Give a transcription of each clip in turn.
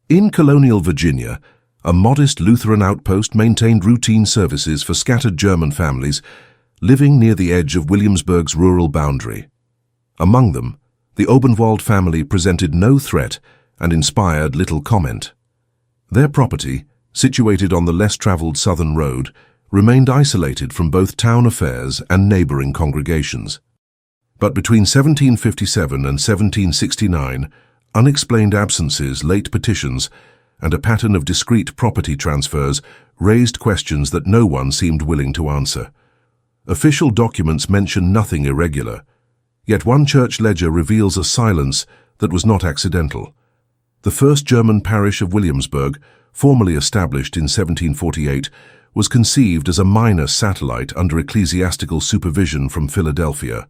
In colonial Virginia, a modest Lutheran outpost maintained routine services for scattered German families living near the edge of Williamsburg's rural boundary. Among them, the Obenwald family presented no threat and inspired little comment. Their property, situated on the less-traveled southern road, remained isolated from both town affairs and neighboring congregations. But between 1757 and 1769, unexplained absences, late petitions, and a pattern of discreet property transfers raised questions that no one seemed willing to answer. Official documents mention nothing irregular, yet one church ledger reveals a silence that was not accidental. The first German parish of Williamsburg, formally established in 1748, was conceived as a minor satellite under ecclesiastical supervision from Philadelphia.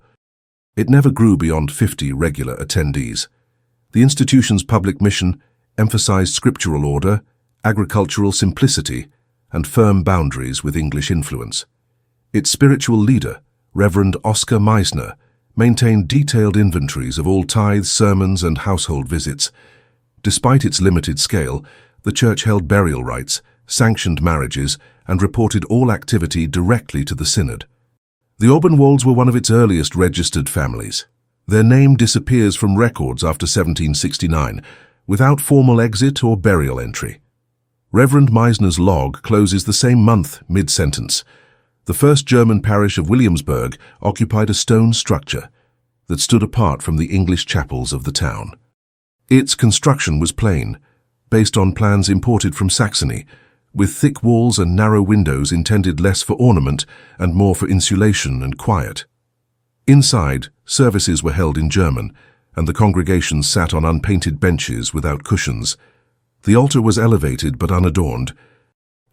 It never grew beyond 50 regular attendees. The institution's public mission emphasized scriptural order, agricultural simplicity, and firm boundaries with English influence. Its spiritual leader, Reverend Oscar Meisner, maintained detailed inventories of all tithes, sermons, and household visits. Despite its limited scale, the church held burial rites, sanctioned marriages, and reported all activity directly to the synod. The Obenwalds were one of its earliest registered families. Their name disappears from records after 1769, without formal exit or burial entry. Reverend Meisner's log closes the same month, mid-sentence. The first German parish of Williamsburg occupied a stone structure that stood apart from the English chapels of the town. Its construction was plain, based on plans imported from Saxony, with thick walls and narrow windows intended less for ornament and more for insulation and quiet. Inside, services were held in German, and the congregations sat on unpainted benches without cushions. The altar was elevated but unadorned.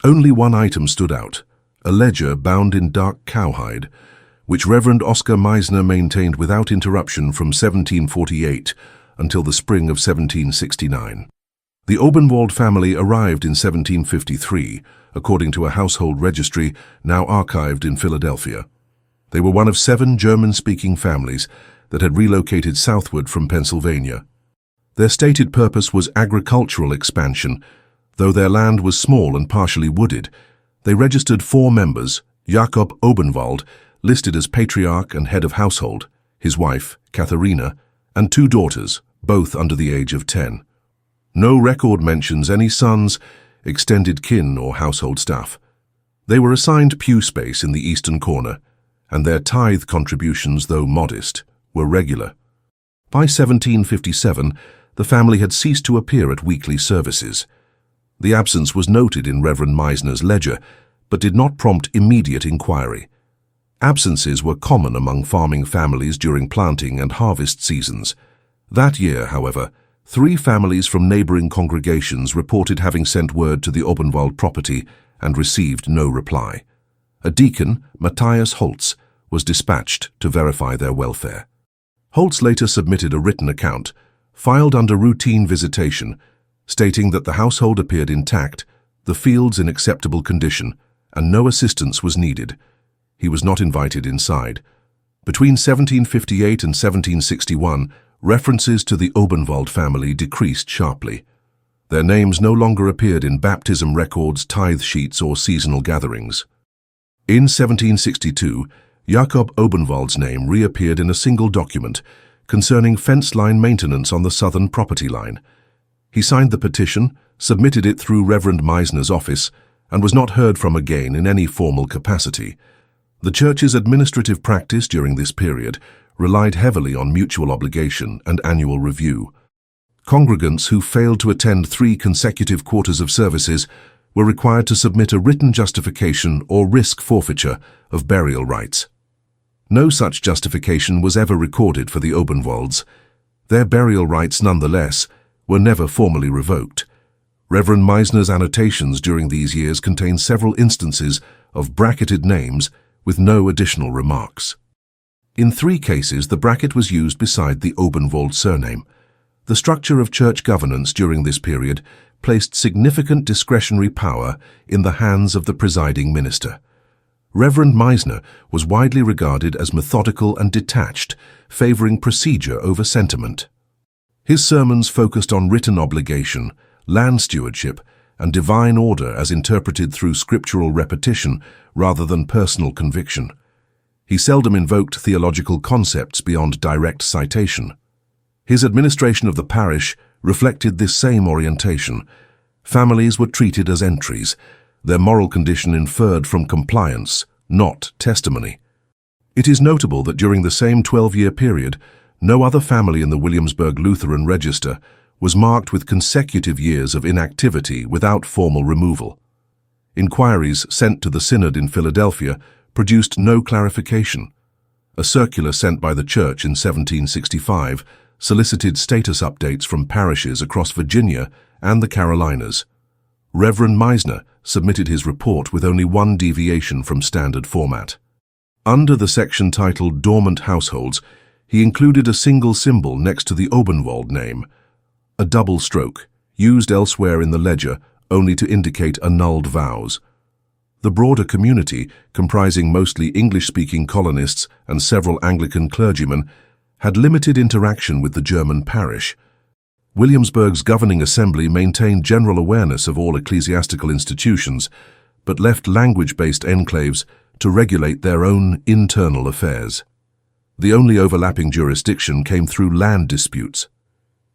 Only one item stood out, a ledger bound in dark cowhide, which Reverend Oscar Meisner maintained without interruption from 1748 until the spring of 1769. The Obenwald family arrived in 1753, according to a household registry now archived in Philadelphia. They were one of 7 German-speaking families that had relocated southward from Pennsylvania. Their stated purpose was agricultural expansion. Though their land was small and partially wooded, they registered 4 members, Jakob Obenwald, listed as patriarch and head of household, his wife, Katharina, and 2 daughters, both under the age of 10. No record mentions any sons, extended kin, or household staff. They were assigned pew space in the eastern corner, and their tithe contributions, though modest, were regular. By 1757, the family had ceased to appear at weekly services. The absence was noted in Reverend Meisner's ledger, but did not prompt immediate inquiry. Absences were common among farming families during planting and harvest seasons. That year, however, 3 families from neighboring congregations reported having sent word to the Obenwald property and received no reply. A deacon, Matthias Holtz, was dispatched to verify their welfare. Holtz later submitted a written account, filed under routine visitation, stating that the household appeared intact, the fields in acceptable condition, and no assistance was needed. He was not invited inside. Between 1758 and 1761, references to the Obenwald family decreased sharply. Their names no longer appeared in baptism records, tithe sheets, or seasonal gatherings. In 1762, Jakob Obenwald's name reappeared in a single document concerning fence line maintenance on the southern property line. He signed the petition, submitted it through Reverend Meisner's office, and was not heard from again in any formal capacity. The church's administrative practice during this period relied heavily on mutual obligation and annual review. Congregants who failed to attend 3 consecutive quarters of services were required to submit a written justification or risk forfeiture of burial rights. No such justification was ever recorded for the Obenwalds. Their burial rights, nonetheless, were never formally revoked. Reverend Meisner's annotations during these years contain several instances of bracketed names with no additional remarks. In 3 cases, the bracket was used beside the Obenwald surname. The structure of church governance during this period placed significant discretionary power in the hands of the presiding minister. Reverend Meisner was widely regarded as methodical and detached, favoring procedure over sentiment. His sermons focused on written obligation, land stewardship, and divine order as interpreted through scriptural repetition rather than personal conviction. He seldom invoked theological concepts beyond direct citation. His administration of the parish reflected this same orientation. Families were treated as entries, their moral condition inferred from compliance, not testimony. It is notable that during the same 12-year period, no other family in the Williamsburg Lutheran Register was marked with consecutive years of inactivity without formal removal. Inquiries sent to the Synod in Philadelphia produced no clarification. A circular sent by the Church in 1765 solicited status updates from parishes across Virginia and the Carolinas. Reverend Meisner submitted his report with only one deviation from standard format. Under the section titled Dormant Households, he included a single symbol next to the Obenwald name, a double stroke, used elsewhere in the ledger only to indicate annulled vows. The broader community, comprising mostly English-speaking colonists and several Anglican clergymen, had limited interaction with the German parish. Williamsburg's governing assembly maintained general awareness of all ecclesiastical institutions, but left language-based enclaves to regulate their own internal affairs. The only overlapping jurisdiction came through land disputes.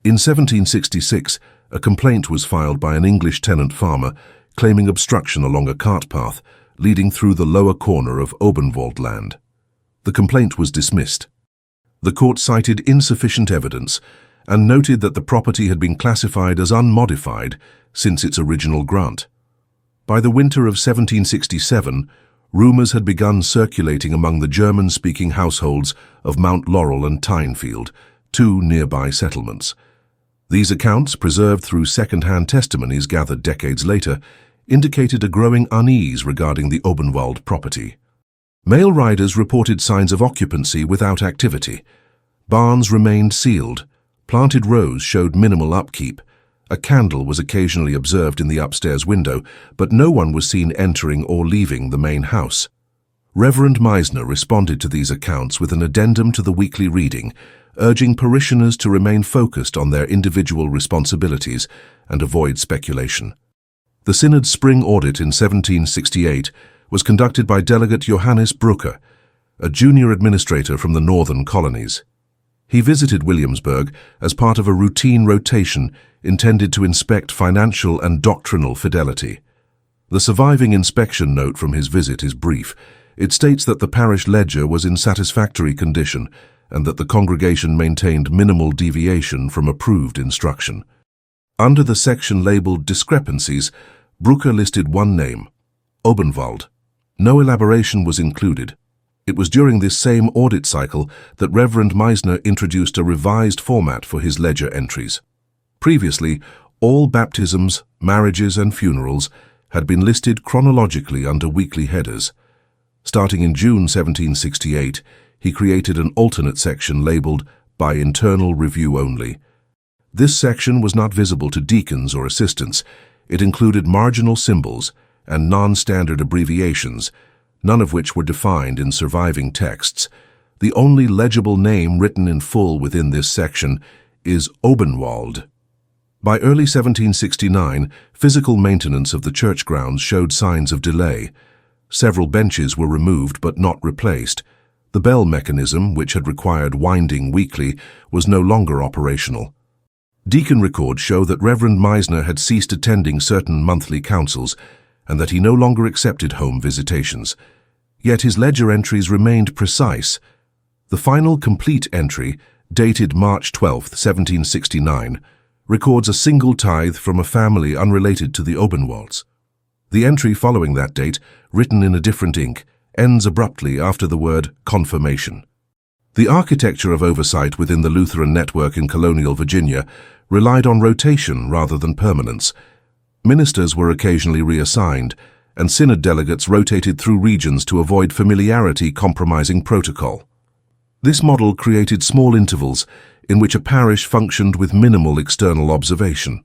In 1766, a complaint was filed by an English tenant farmer claiming obstruction along a cart path leading through the lower corner of Obenwald land. The complaint was dismissed. The court cited insufficient evidence and noted that the property had been classified as unmodified since its original grant. By the winter of 1767, rumors had begun circulating among the German-speaking households of Mount Laurel and Tynefield, two nearby settlements. These accounts, preserved through second-hand testimonies gathered decades later, indicated a growing unease regarding the Obenwald property. Mail riders reported signs of occupancy without activity. Barns remained sealed. Planted rows showed minimal upkeep. A candle was occasionally observed in the upstairs window, but no one was seen entering or leaving the main house. Reverend Meisner responded to these accounts with an addendum to the weekly reading, urging parishioners to remain focused on their individual responsibilities and avoid speculation. The Synod's spring audit in 1768 was conducted by Delegate Johannes Brücke, a junior administrator from the northern colonies. He visited Williamsburg as part of a routine rotation intended to inspect financial and doctrinal fidelity. The surviving inspection note from his visit is brief. It states that the parish ledger was in satisfactory condition and that the congregation maintained minimal deviation from approved instruction. Under the section labeled Discrepancies, Brücke listed one name, Obenwald. No elaboration was included. It was during this same audit cycle that Reverend Meisner introduced a revised format for his ledger entries. Previously, all baptisms, marriages, and funerals had been listed chronologically under weekly headers. Starting in June 1768, he created an alternate section labeled By Internal Review Only. This section was not visible to deacons or assistants. It included marginal symbols and non-standard abbreviations, none of which were defined in surviving texts. The only legible name written in full within this section is Obenwald. By early 1769, physical maintenance of the church grounds showed signs of delay. Several benches were removed but not replaced. The bell mechanism, which had required winding weekly, was no longer operational. Deacon records show that Reverend Meisner had ceased attending certain monthly councils and that he no longer accepted home visitations. Yet his ledger entries remained precise. The final complete entry, dated March 12, 1769, records a single tithe from a family unrelated to the Obenwalds. The entry following that date, written in a different ink, ends abruptly after the word confirmation. The architecture of oversight within the Lutheran network in colonial Virginia relied on rotation rather than permanence. Ministers were occasionally reassigned, and synod delegates rotated through regions to avoid familiarity compromising protocol. This model created small intervals in which a parish functioned with minimal external observation.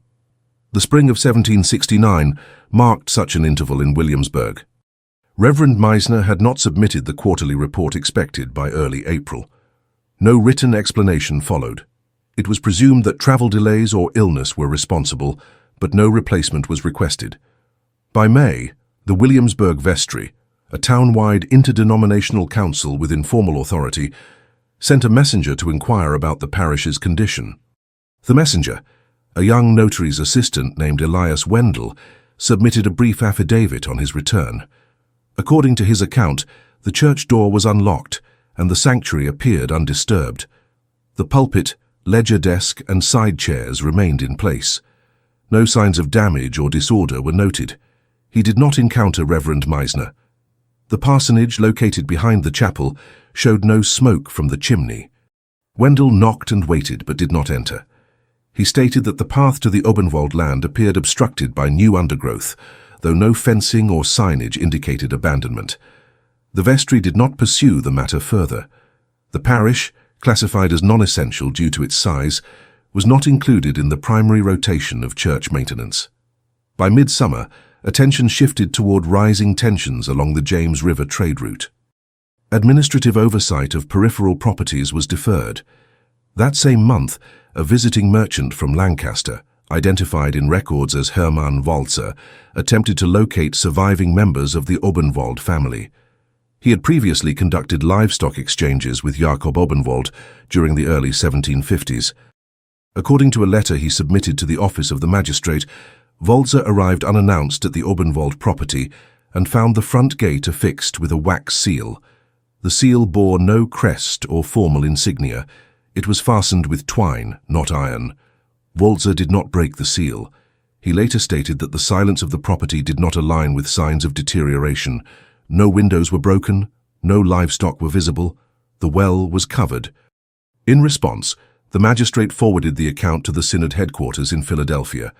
The spring of 1769 marked such an interval in Williamsburg. Reverend Meisner had not submitted the quarterly report expected by early April. No written explanation followed. It was presumed that travel delays or illness were responsible, but no replacement was requested. By May, the Williamsburg Vestry, a town-wide interdenominational council with informal authority, sent a messenger to inquire about the parish's condition. The messenger, a young notary's assistant named Elias Wendell, submitted a brief affidavit on his return. According to his account, the church door was unlocked and the sanctuary appeared undisturbed. The pulpit, ledger desk and side chairs remained in place. No signs of damage or disorder were noted. He did not encounter Reverend Meisner. The parsonage, located behind the chapel, showed no smoke from the chimney. Wendell knocked and waited but did not enter. He stated that the path to the Obenwald land appeared obstructed by new undergrowth, though no fencing or signage indicated abandonment. The vestry did not pursue the matter further. The parish, classified as non-essential due to its size, was not included in the primary rotation of church maintenance. By midsummer, attention shifted toward rising tensions along the James River trade route. Administrative oversight of peripheral properties was deferred. That same month, a visiting merchant from Lancaster, identified in records as Hermann Walzer, attempted to locate surviving members of the Obenwald family. He had previously conducted livestock exchanges with Jakob Obenwald during the early 1750s. According to a letter he submitted to the office of the magistrate, Walzer arrived unannounced at the Obenwald property and found the front gate affixed with a wax seal. The seal bore no crest or formal insignia. It was fastened with twine, not iron. Walzer did not break the seal. He later stated that the silence of the property did not align with signs of deterioration. No windows were broken, no livestock were visible, the well was covered. In response, the magistrate forwarded the account to the synod headquarters in Philadelphia,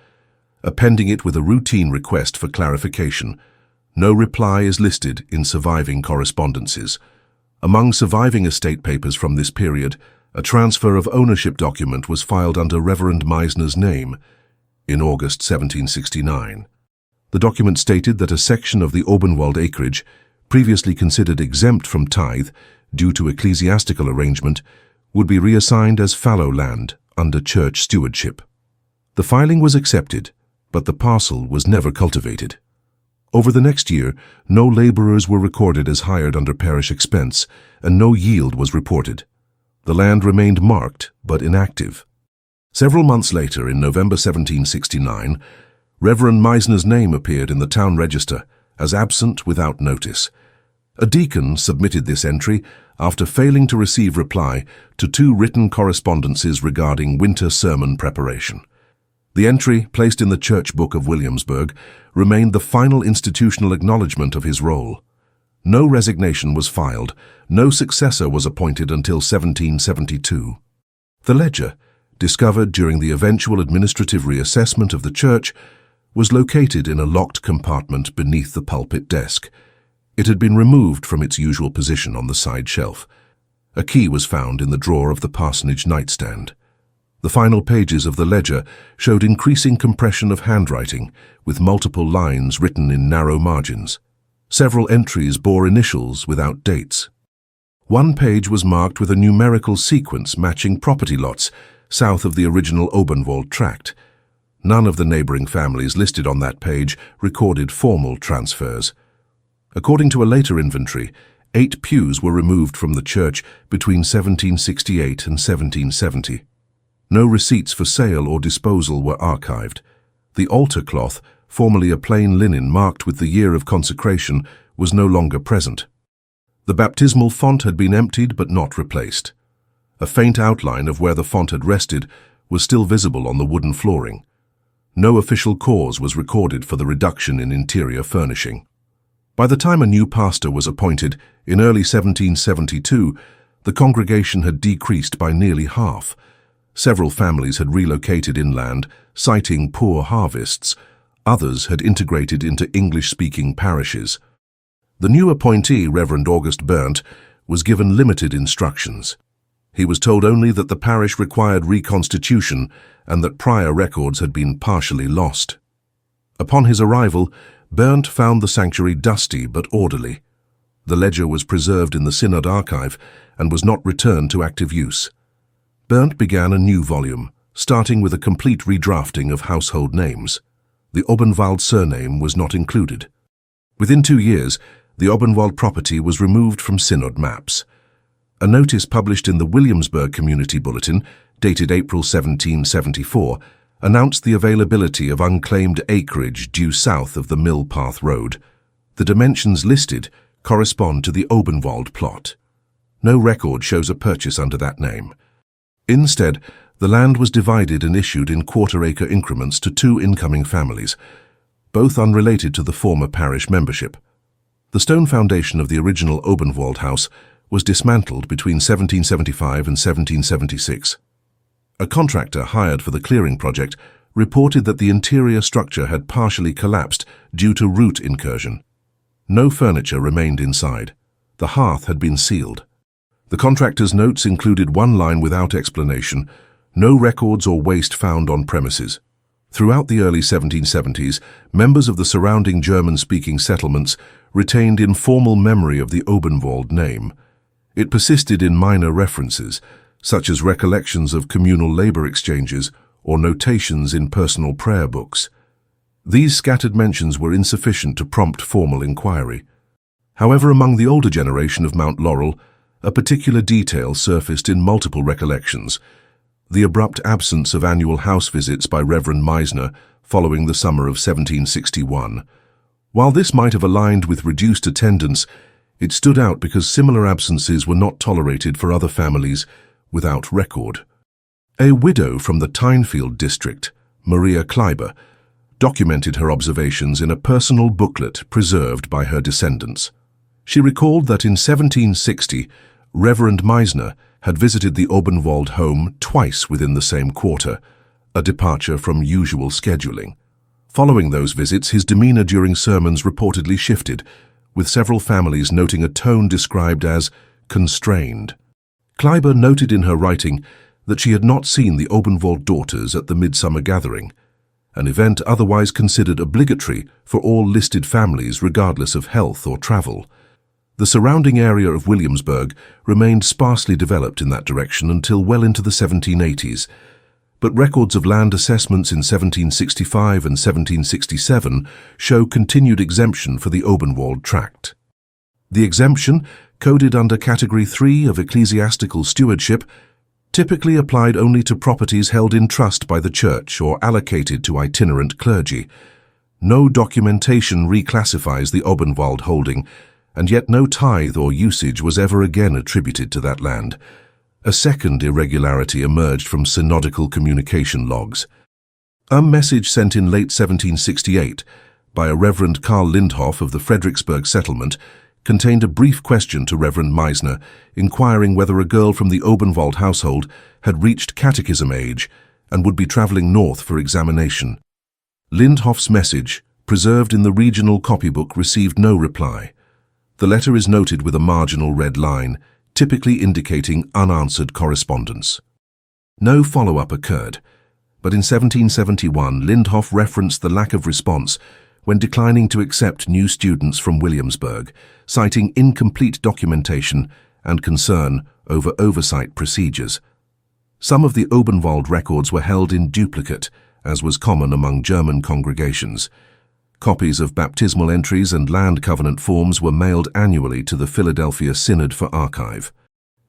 appending it with a routine request for clarification. No reply is listed in surviving correspondences. Among surviving estate papers from this period, a transfer of ownership document was filed under Reverend Meisner's name in August 1769. The document stated that a section of the Obenwald acreage, previously considered exempt from tithe due to ecclesiastical arrangement, would be reassigned as fallow land under church stewardship. The filing was accepted, but the parcel was never cultivated. Over the next year, no laborers were recorded as hired under parish expense, and no yield was reported. The land remained marked but inactive. Several months later, in November 1769, Reverend Meisner's name appeared in the town register as absent without notice. A deacon submitted this entry after failing to receive reply to 2 written correspondences regarding winter sermon preparation. The entry, placed in the church book of Williamsburg, remained the final institutional acknowledgement of his role. No resignation was filed, no successor was appointed until 1772. The ledger, discovered during the eventual administrative reassessment of the church, was located in a locked compartment beneath the pulpit desk. It had been removed from its usual position on the side shelf. A key was found in the drawer of the parsonage nightstand. The final pages of the ledger showed increasing compression of handwriting, with multiple lines written in narrow margins. Several entries bore initials without dates. One page was marked with a numerical sequence matching property lots south of the original Obenwald tract. None of the neighboring families listed on that page recorded formal transfers. According to a later inventory, 8 pews were removed from the church between 1768 and 1770. No receipts for sale or disposal were archived. The altar cloth, formerly a plain linen marked with the year of consecration, was no longer present. The baptismal font had been emptied but not replaced. A faint outline of where the font had rested was still visible on the wooden flooring. No official cause was recorded for the reduction in interior furnishing. By the time a new pastor was appointed in early 1772, the congregation had decreased by nearly half. Several families had relocated inland, citing poor harvests. Others had integrated into English-speaking parishes. The new appointee, Reverend August Berndt, was given limited instructions. He was told only that the parish required reconstitution and that prior records had been partially lost. Upon his arrival, Berndt found the sanctuary dusty but orderly. The ledger was preserved in the synod archive and was not returned to active use. Berndt began a new volume, starting with a complete redrafting of household names. The Obenwald surname was not included. Within 2 years, the Obenwald property was removed from synod maps. A notice published in the Williamsburg Community Bulletin, dated April 1774, announced the availability of unclaimed acreage due south of the Mill Path Road. The dimensions listed correspond to the Obenwald plot. No record shows a purchase under that name. Instead, the land was divided and issued in quarter-acre increments to 2 incoming families, both unrelated to the former parish membership. The stone foundation of the original Obenwald house was dismantled between 1775 and 1776. A contractor hired for the clearing project reported that the interior structure had partially collapsed due to root incursion. No furniture remained inside. The hearth had been sealed. The contractor's notes included one line without explanation: no records or waste found on premises. Throughout the early 1770s, members of the surrounding German-speaking settlements retained informal memory of the Obenwald name. It persisted in minor references, such as recollections of communal labor exchanges or notations in personal prayer books. These scattered mentions were insufficient to prompt formal inquiry. However, among the older generation of Mount Laurel, a particular detail surfaced in multiple recollections: the abrupt absence of annual house visits by Reverend Meisner following the summer of 1761. While this might have aligned with reduced attendance, it stood out because similar absences were not tolerated for other families without record. A widow from the Tynefield district, Maria Kleiber, documented her observations in a personal booklet preserved by her descendants. She recalled that in 1760, Reverend Meisner had visited the Obenwald home twice within the same quarter, a departure from usual scheduling. Following those visits, his demeanor during sermons reportedly shifted, with several families noting a tone described as constrained. Kleiber noted in her writing that she had not seen the Obenwald daughters at the midsummer gathering, an event otherwise considered obligatory for all listed families regardless of health or travel. The surrounding area of Williamsburg remained sparsely developed in that direction until well into the 1780s, but records of land assessments in 1765 and 1767 show continued exemption for the Obenwald tract. The exemption, coded under Category 3 of ecclesiastical stewardship, typically applied only to properties held in trust by the church or allocated to itinerant clergy. No documentation reclassifies the Obenwald holding, and yet no tithe or usage was ever again attributed to that land. A second irregularity emerged from synodical communication logs. A message sent in late 1768 by a Reverend Karl Lindhoff of the Fredericksburg settlement contained a brief question to Reverend Meisner, inquiring whether a girl from the Obenwald household had reached catechism age and would be traveling north for examination. Lindhoff's message, preserved in the regional copybook, received no reply. The letter is noted with a marginal red line, typically indicating unanswered correspondence. No follow-up occurred, but in 1771 Lindhoff referenced the lack of response when declining to accept new students from Williamsburg, citing incomplete documentation and concern over oversight procedures. Some of the Obenwald records were held in duplicate, as was common among German congregations. Copies of baptismal entries and land covenant forms were mailed annually to the Philadelphia Synod for archive.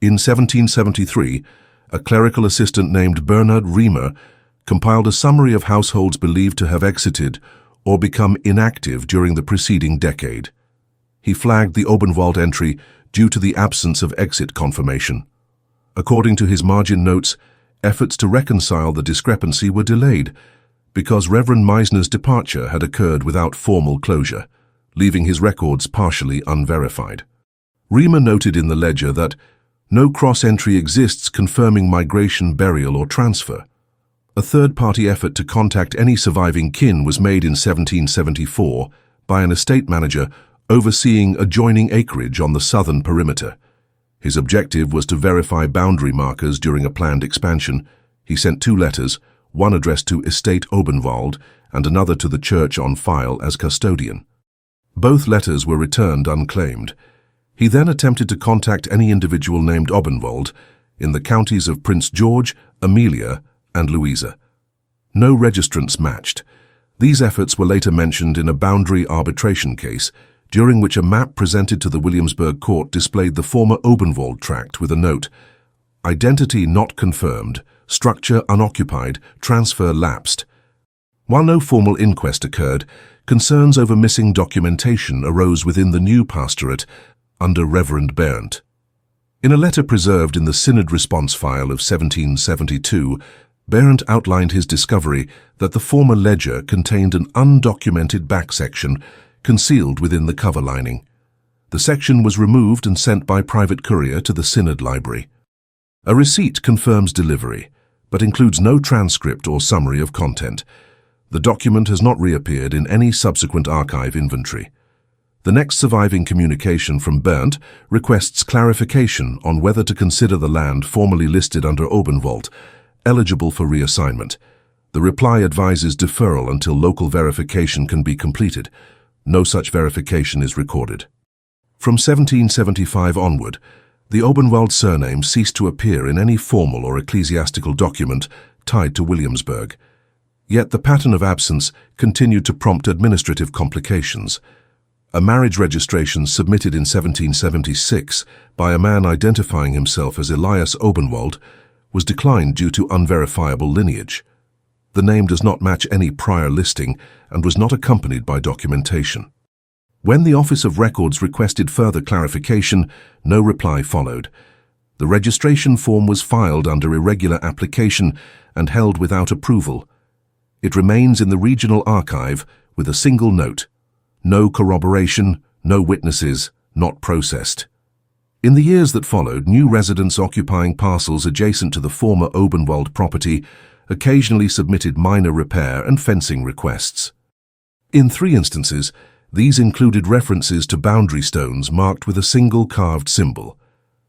In 1773, a clerical assistant named Bernhard Riemer compiled a summary of households believed to have exited or become inactive during the preceding decade. He flagged the Obenwald entry due to the absence of exit confirmation. According to his margin notes, efforts to reconcile the discrepancy were delayed because Reverend Meisner's departure had occurred without formal closure, leaving his records partially unverified. Riemer noted in the ledger that no cross-entry exists confirming migration, burial, or transfer. A third-party effort to contact any surviving kin was made in 1774 by an estate manager overseeing adjoining acreage on the southern perimeter. His objective was to verify boundary markers during a planned expansion. He sent 2 letters, one addressed to Estate Obenwald and another to the church on file as custodian. Both letters were returned unclaimed. He then attempted to contact any individual named Obenwald in the counties of Prince George, Amelia, and Louisa. No registrants matched. These efforts were later mentioned in a boundary arbitration case, during which a map presented to the Williamsburg court displayed the former Obenwald tract with a note, "Identity not confirmed, structure unoccupied, transfer lapsed." While no formal inquest occurred, concerns over missing documentation arose within the new pastorate under Reverend Berndt. In a letter preserved in the Synod response file of 1772, Berndt outlined his discovery that the former ledger contained an undocumented back section concealed within the cover lining. The section was removed and sent by private courier to the Synod library. A receipt confirms delivery, but includes no transcript or summary of content. The document has not reappeared in any subsequent archive inventory. The next surviving communication from Berndt requests clarification on whether to consider the land formerly listed under Obenwald eligible for reassignment. The reply advises deferral until local verification can be completed. No such verification is recorded. From 1775 onward, the Obenwald surname ceased to appear in any formal or ecclesiastical document tied to Williamsburg. Yet the pattern of absence continued to prompt administrative complications. A marriage registration submitted in 1776 by a man identifying himself as Elias Obenwald was declined due to unverifiable lineage. The name does not match any prior listing and was not accompanied by documentation. When the Office of Records requested further clarification, no reply followed. The registration form was filed under irregular application and held without approval. It remains in the regional archive with a single note: no corroboration, no witnesses, not processed. In the years that followed, new residents occupying parcels adjacent to the former Obenwald property occasionally submitted minor repair and fencing requests. In 3 instances, these included references to boundary stones marked with a single carved symbol.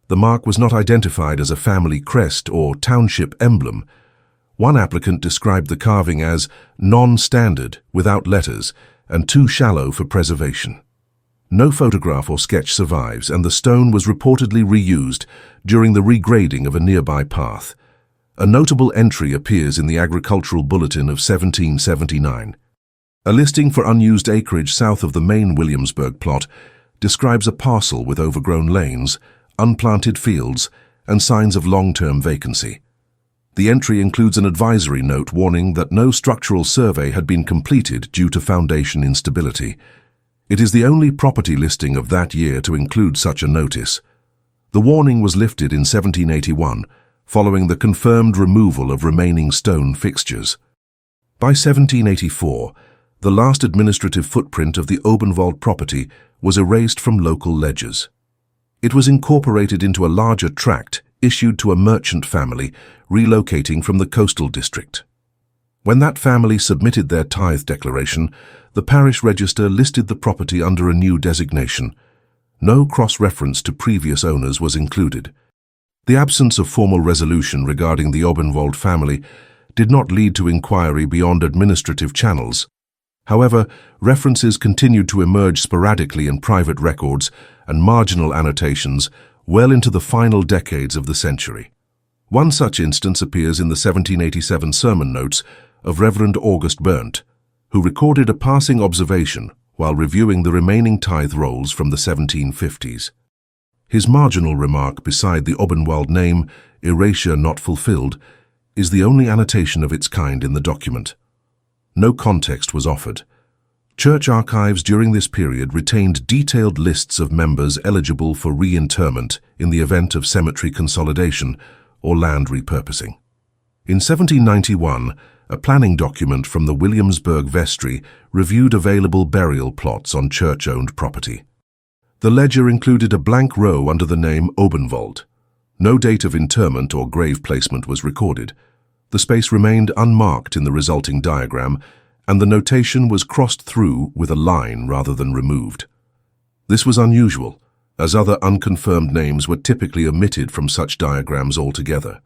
The mark was not identified as a family crest or township emblem. One applicant described the carving as non-standard, without letters, and too shallow for preservation. No photograph or sketch survives, and the stone was reportedly reused during the regrading of a nearby path. A notable entry appears in the Agricultural Bulletin of 1779. A listing for unused acreage south of the main Williamsburg plot describes a parcel with overgrown lanes, unplanted fields, and signs of long-term vacancy. The entry includes an advisory note warning that no structural survey had been completed due to foundation instability. It is the only property listing of that year to include such a notice. The warning was lifted in 1781, following the confirmed removal of remaining stone fixtures. By 1784, the last administrative footprint of the Obenwald property was erased from local ledgers. It was incorporated into a larger tract issued to a merchant family relocating from the coastal district. When that family submitted their tithe declaration, the parish register listed the property under a new designation. No cross-reference to previous owners was included. The absence of formal resolution regarding the Obenwald family did not lead to inquiry beyond administrative channels. However, references continued to emerge sporadically in private records and marginal annotations well into the final decades of the century. One such instance appears in the 1787 sermon notes of Reverend August Berndt, who recorded a passing observation while reviewing the remaining tithe rolls from the 1750s. His marginal remark beside the Obenwald name, "erasure not fulfilled," is the only annotation of its kind in the document. No context was offered. Church archives during this period retained detailed lists of members eligible for reinterment in the event of cemetery consolidation or land repurposing. In 1791, a planning document from the Williamsburg Vestry reviewed available burial plots on church-owned property. The ledger included a blank row under the name Obenwald. No date of interment or grave placement was recorded. The space remained unmarked in the resulting diagram, and the notation was crossed through with a line rather than removed. This was unusual, as other unconfirmed names were typically omitted from such diagrams altogether.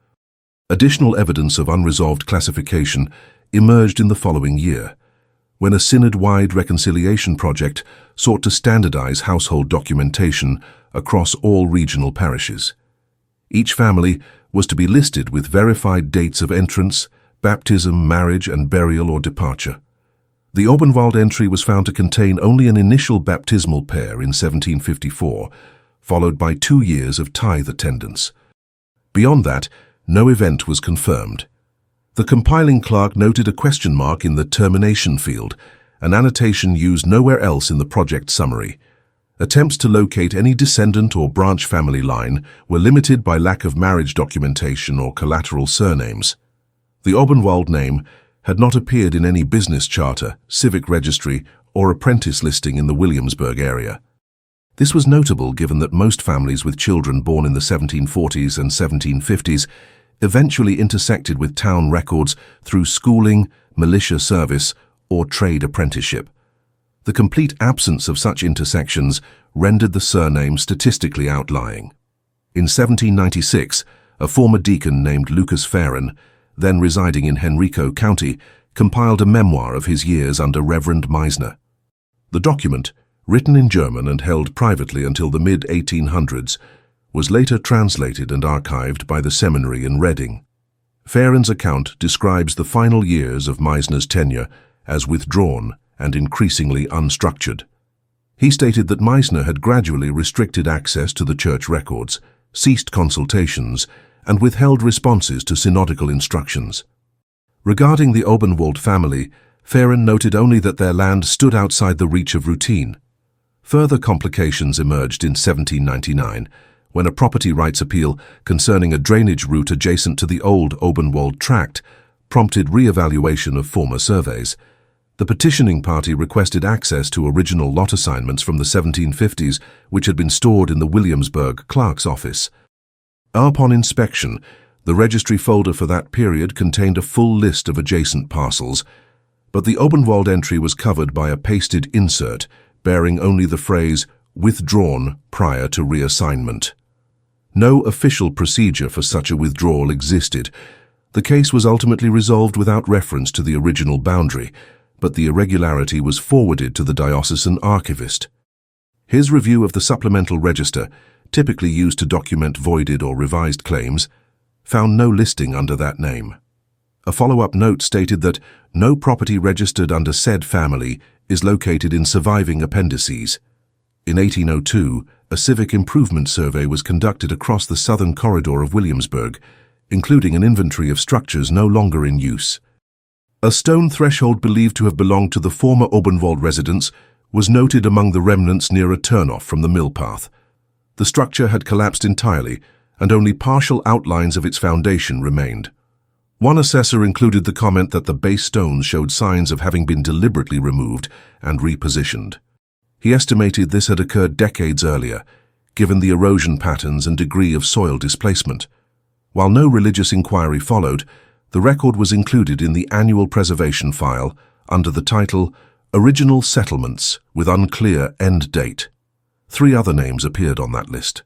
Additional evidence of unresolved classification emerged in the following year, when a synod-wide reconciliation project sought to standardize household documentation across all regional parishes. Each family was to be listed with verified dates of entrance, baptism, marriage, and burial or departure. The Obenwald entry was found to contain only an initial baptismal pair in 1754, followed by 2 years of tithe attendance. Beyond that, no event was confirmed. The compiling clerk noted a question mark in the termination field, an annotation used nowhere else in the project summary. Attempts to locate any descendant or branch family line were limited by lack of marriage documentation or collateral surnames. The Obenwald name had not appeared in any business charter, civic registry, or apprentice listing in the Williamsburg area. This was notable given that most families with children born in the 1740s and 1750s eventually intersected with town records through schooling, militia service, or trade apprenticeship. The complete absence of such intersections rendered the surname statistically outlying. In 1796, a former deacon named Lucas Farren, then residing in Henrico County, compiled a memoir of his years under Reverend Meisner. The document, written in German and held privately until the mid-1800s, was later translated and archived by the seminary in Reading. Farren's account describes the final years of Meisner's tenure as withdrawn and increasingly unstructured. He stated that Meisner had gradually restricted access to the church records, ceased consultations, and withheld responses to synodical instructions. Regarding the Obenwald family, Farren noted only that their land stood outside the reach of routine. Further complications emerged in 1799, when a property rights appeal concerning a drainage route adjacent to the old Obenwald tract prompted re-evaluation of former surveys. The petitioning party requested access to original lot assignments from the 1750s, which had been stored in the Williamsburg clerk's office. Upon inspection, the registry folder for that period contained a full list of adjacent parcels, but the Obenwald entry was covered by a pasted insert bearing only the phrase "withdrawn prior to reassignment." No official procedure for such a withdrawal existed. The case was ultimately resolved without reference to the original boundary, but the irregularity was forwarded to the diocesan archivist. His review of the supplemental register, typically used to document voided or revised claims, found no listing under that name. A follow-up note stated that no property registered under said family is located in surviving appendices. In 1802, a civic improvement survey was conducted across the southern corridor of Williamsburg, including an inventory of structures no longer in use. A stone threshold believed to have belonged to the former Obenwald residence was noted among the remnants near a turnoff from the mill path. The structure had collapsed entirely, and only partial outlines of its foundation remained. One assessor included the comment that the base stones showed signs of having been deliberately removed and repositioned. He estimated this had occurred decades earlier, given the erosion patterns and degree of soil displacement. While no religious inquiry followed, the record was included in the annual preservation file under the title Original Settlements with Unclear End Date. 3 other names appeared on that list.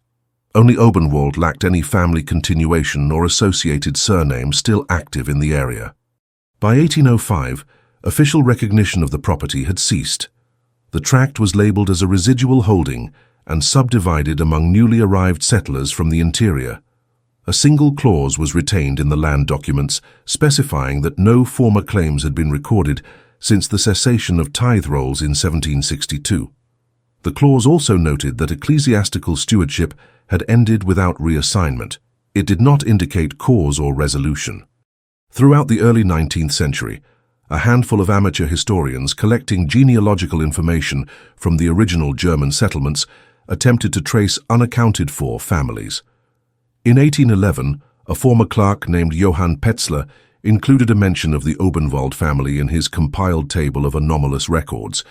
Only Obenwald lacked any family continuation or associated surname still active in the area. By 1805, official recognition of the property had ceased. The tract was labeled as a residual holding and subdivided among newly arrived settlers from the interior. A single clause was retained in the land documents specifying that no former claims had been recorded since the cessation of tithe rolls in 1762. The clause also noted that ecclesiastical stewardship had ended without reassignment. It did not indicate cause or resolution. Throughout the early 19th century, a handful of amateur historians collecting genealogical information from the original German settlements attempted to trace unaccounted-for families. In 1811, a former clerk named Johann Petzler included a mention of the Obenwald family in his compiled table of anomalous records.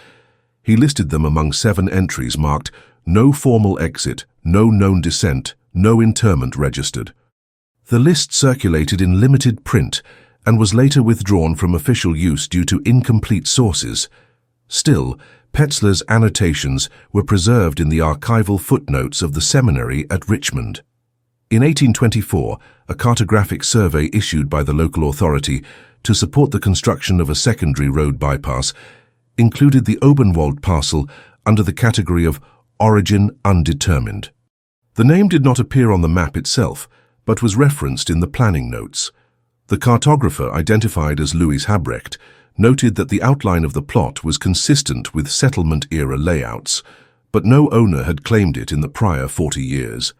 He listed them among 7 entries marked "No formal exit, no known descent, no interment registered." The list circulated in limited print and was later withdrawn from official use due to incomplete sources. Still, Petzler's annotations were preserved in the archival footnotes of the seminary at Richmond. In 1824, a cartographic survey issued by the local authority to support the construction of a secondary road bypass included the Obenwald parcel under the category of origin undetermined. The name did not appear on the map itself, but was referenced in the planning notes. The cartographer, identified as Louis Habrecht, noted that the outline of the plot was consistent with settlement-era layouts, but no owner had claimed it in the prior 40 years.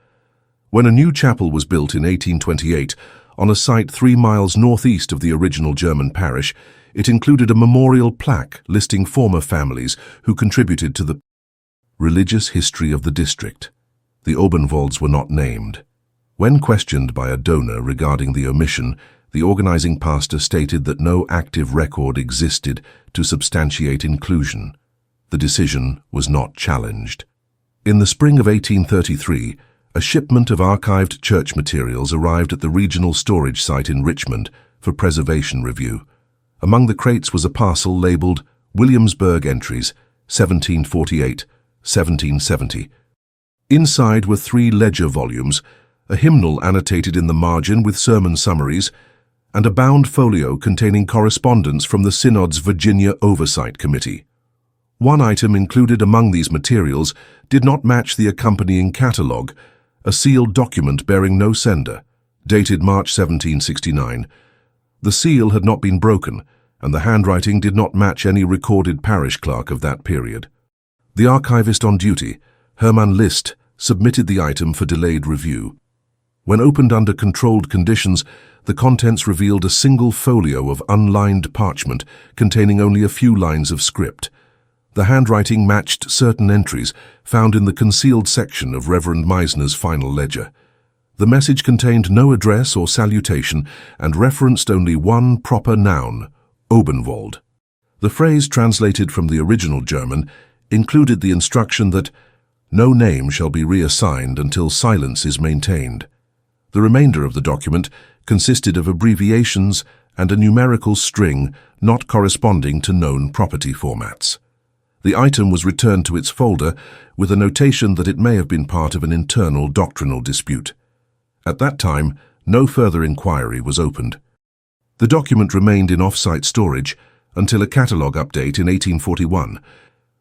When a new chapel was built in 1828 on a site 3 miles northeast of the original German parish, it included a memorial plaque listing former families who contributed to the religious history of the district. The Obenwalds were not named. When questioned by a donor regarding the omission, the organizing pastor stated that no active record existed to substantiate inclusion. The decision was not challenged. In the spring of 1833, a shipment of archived church materials arrived at the regional storage site in Richmond for preservation review. Among the crates was a parcel labeled Williamsburg Entries, 1748-1770. Inside were 3 ledger volumes, a hymnal annotated in the margin with sermon summaries, and a bound folio containing correspondence from the Synod's Virginia Oversight Committee. One item included among these materials did not match the accompanying catalogue, a sealed document bearing no sender, dated March 1769. The seal had not been broken, and the handwriting did not match any recorded parish clerk of that period. The archivist on duty, Hermann List, submitted the item for delayed review. When opened under controlled conditions, the contents revealed a single folio of unlined parchment containing only a few lines of script. The handwriting matched certain entries found in the concealed section of Reverend Meisner's final ledger. The message contained no address or salutation and referenced only one proper noun, Obenwald. The phrase translated from the original German included the instruction that no name shall be reassigned until silence is maintained. The remainder of the document consisted of abbreviations and a numerical string not corresponding to known property formats. The item was returned to its folder with a notation that it may have been part of an internal doctrinal dispute. At that time, no further inquiry was opened. The document remained in off-site storage until a catalogue update in 1841,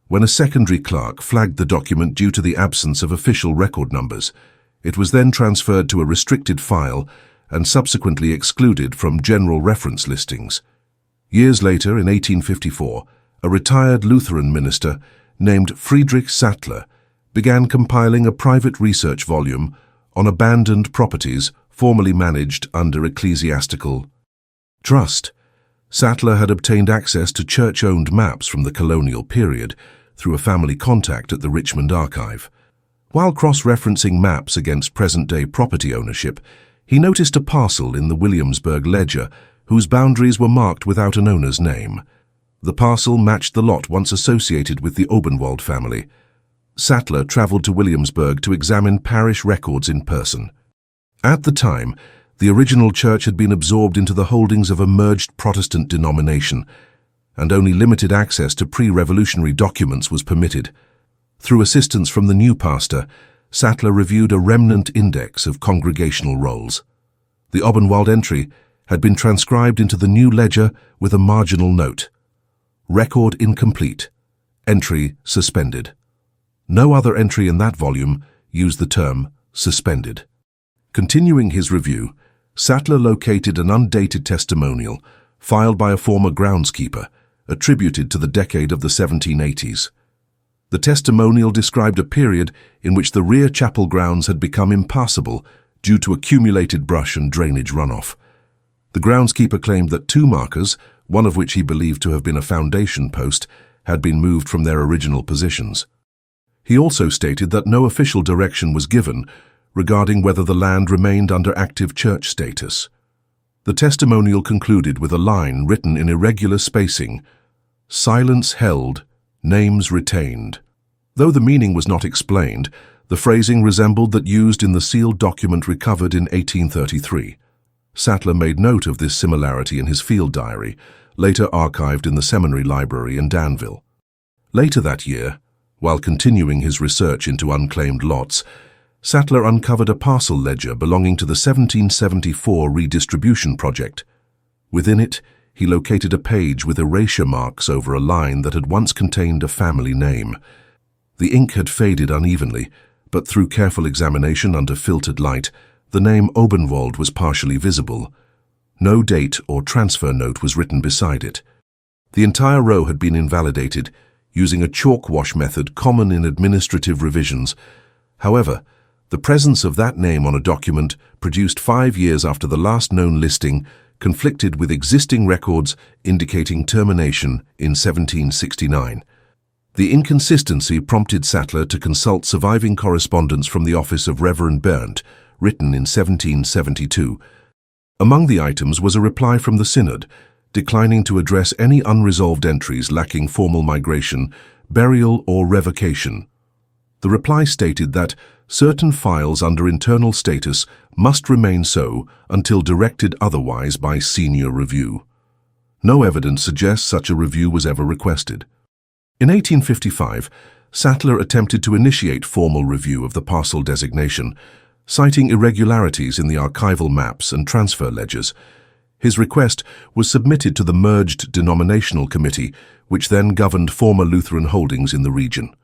when a secondary clerk flagged the document due to the absence of official record numbers. It was then transferred to a restricted file and subsequently excluded from general reference listings. Years later, in 1854, a retired Lutheran minister named Friedrich Sattler began compiling a private research volume on abandoned properties formerly managed under ecclesiastical trust. Sattler had obtained access to church-owned maps from the colonial period through a family contact at the Richmond Archive. While cross-referencing maps against present-day property ownership, he noticed a parcel in the Williamsburg ledger whose boundaries were marked without an owner's name. The parcel matched the lot once associated with the Obenwald family. Sattler traveled to Williamsburg to examine parish records in person. At the time, the original church had been absorbed into the holdings of a merged Protestant denomination, and only limited access to pre-revolutionary documents was permitted. Through assistance from the new pastor, Sattler reviewed a remnant index of congregational rolls. The Obenwald entry had been transcribed into the new ledger with a marginal note: record incomplete, entry suspended. No other entry in that volume used the term suspended. Continuing his review, Sattler located an undated testimonial filed by a former groundskeeper attributed to the decade of the 1780s. The testimonial described a period in which the rear chapel grounds had become impassable due to accumulated brush and drainage runoff. The groundskeeper claimed that 2 markers, one of which he believed to have been a foundation post, had been moved from their original positions. He also stated that no official direction was given regarding whether the land remained under active church status. The testimonial concluded with a line written in irregular spacing: silence held, names retained. Though the meaning was not explained, the phrasing resembled that used in the sealed document recovered in 1833. Sattler made note of this similarity in his field diary, later archived in the seminary library in Danville. Later that year, while continuing his research into unclaimed lots, Sattler uncovered a parcel ledger belonging to the 1774 redistribution project. Within it, he located a page with erasure marks over a line that had once contained a family name. The ink had faded unevenly, but through careful examination under filtered light, the name Obenwald was partially visible. No date or transfer note was written beside it. The entire row had been invalidated, using a chalk wash method common in administrative revisions. However, the presence of that name on a document produced 5 years after the last known listing conflicted with existing records indicating termination in 1769. The inconsistency prompted Sattler to consult surviving correspondence from the office of Reverend Berndt, written in 1772. Among the items was a reply from the Synod, declining to address any unresolved entries lacking formal migration, burial, or revocation. The reply stated that certain files under internal status must remain so until directed otherwise by senior review. No evidence suggests such a review was ever requested. In 1855, Sattler attempted to initiate formal review of the parcel designation, citing irregularities in the archival maps and transfer ledgers. His request was submitted to the merged denominational committee, which then governed former Lutheran holdings in the region.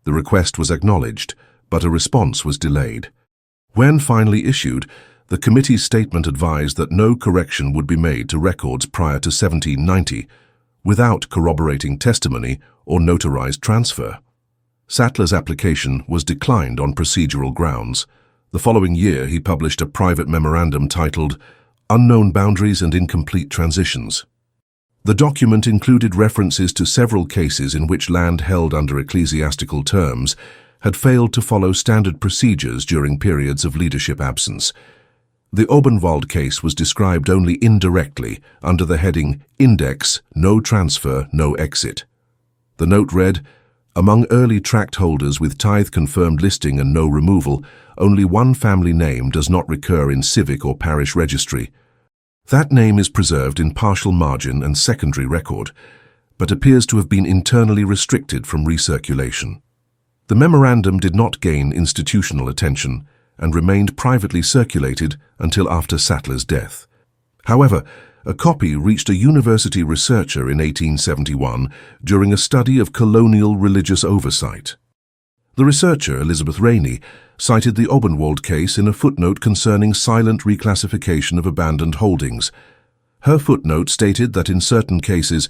The request was acknowledged, but a response was delayed. When finally issued, the committee's statement advised that no correction would be made to records prior to 1790, without corroborating testimony or notarized transfer. Sattler's application was declined on procedural grounds. The following year, he published a private memorandum titled Unknown Boundaries and Incomplete Transitions. The document included references to several cases in which land held under ecclesiastical terms had failed to follow standard procedures during periods of leadership absence. The Obenwald case was described only indirectly under the heading Index, No Transfer, No Exit. The note read, "Among early tract holders with tithe-confirmed listing and no removal, only one family name does not recur in civic or parish registry. That name is preserved in partial margin and secondary record, but appears to have been internally restricted from recirculation." The memorandum did not gain institutional attention and remained privately circulated until after Sattler's death. However, a copy reached a university researcher in 1871 during a study of colonial religious oversight. The researcher, Elizabeth Rainey, cited the Obenwald case in a footnote concerning silent reclassification of abandoned holdings. Her footnote stated that in certain cases,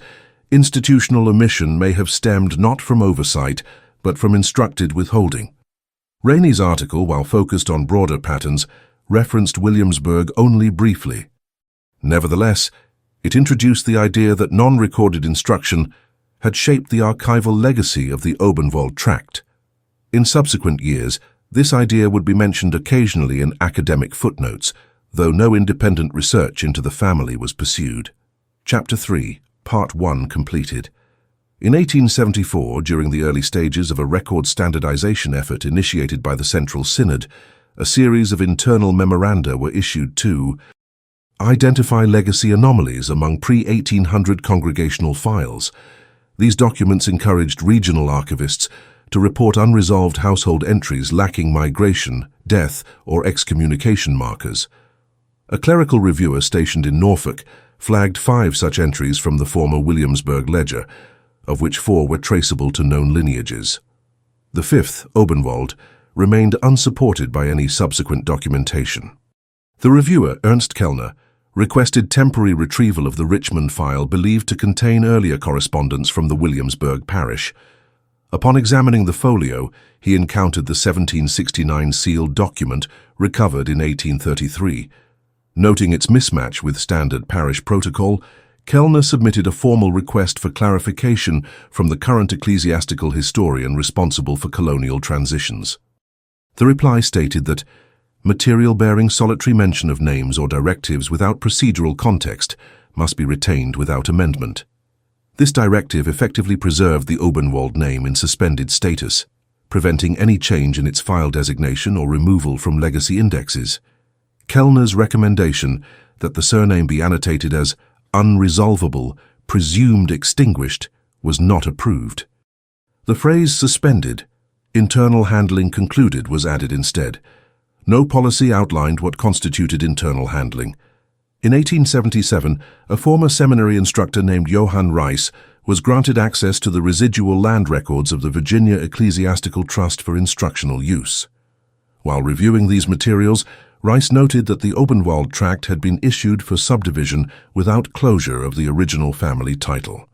institutional omission may have stemmed not from oversight, but from instructed withholding. Rainey's article, while focused on broader patterns, referenced Williamsburg only briefly. Nevertheless, it introduced the idea that non-recorded instruction had shaped the archival legacy of the Obenwald tract. In subsequent years, this idea would be mentioned occasionally in academic footnotes, though no independent research into the family was pursued. Chapter 3, Part 1 completed. In 1874, during the early stages of a record standardization effort initiated by the Central Synod, a series of internal memoranda were issued to identify legacy anomalies among pre-1800 congregational files. These documents encouraged regional archivists to report unresolved household entries lacking migration, death, or excommunication markers. A clerical reviewer stationed in Norfolk flagged 5 such entries from the former Williamsburg ledger, of which 4 were traceable to known lineages. The 5th, Obenwald, remained unsupported by any subsequent documentation. The reviewer, Ernst Kellner, requested temporary retrieval of the Richmond file believed to contain earlier correspondence from the Williamsburg parish. Upon examining the folio, he encountered the 1769 sealed document recovered in 1833. Noting its mismatch with standard parish protocol, Kellner submitted a formal request for clarification from the current ecclesiastical historian responsible for colonial transitions. The reply stated that material bearing solitary mention of names or directives without procedural context must be retained without amendment. This directive effectively preserved the Obenwald name in suspended status, preventing any change in its file designation or removal from legacy indexes. Kellner's recommendation that the surname be annotated as unresolvable, presumed extinguished, was not approved. The phrase suspended, internal handling concluded was added instead. No policy outlined what constituted internal handling. In 1877, a former seminary instructor named Johann Rice was granted access to the residual land records of the Virginia Ecclesiastical Trust for instructional use. While reviewing these materials, Rice noted that the Obenwald tract had been issued for subdivision without closure of the original family title.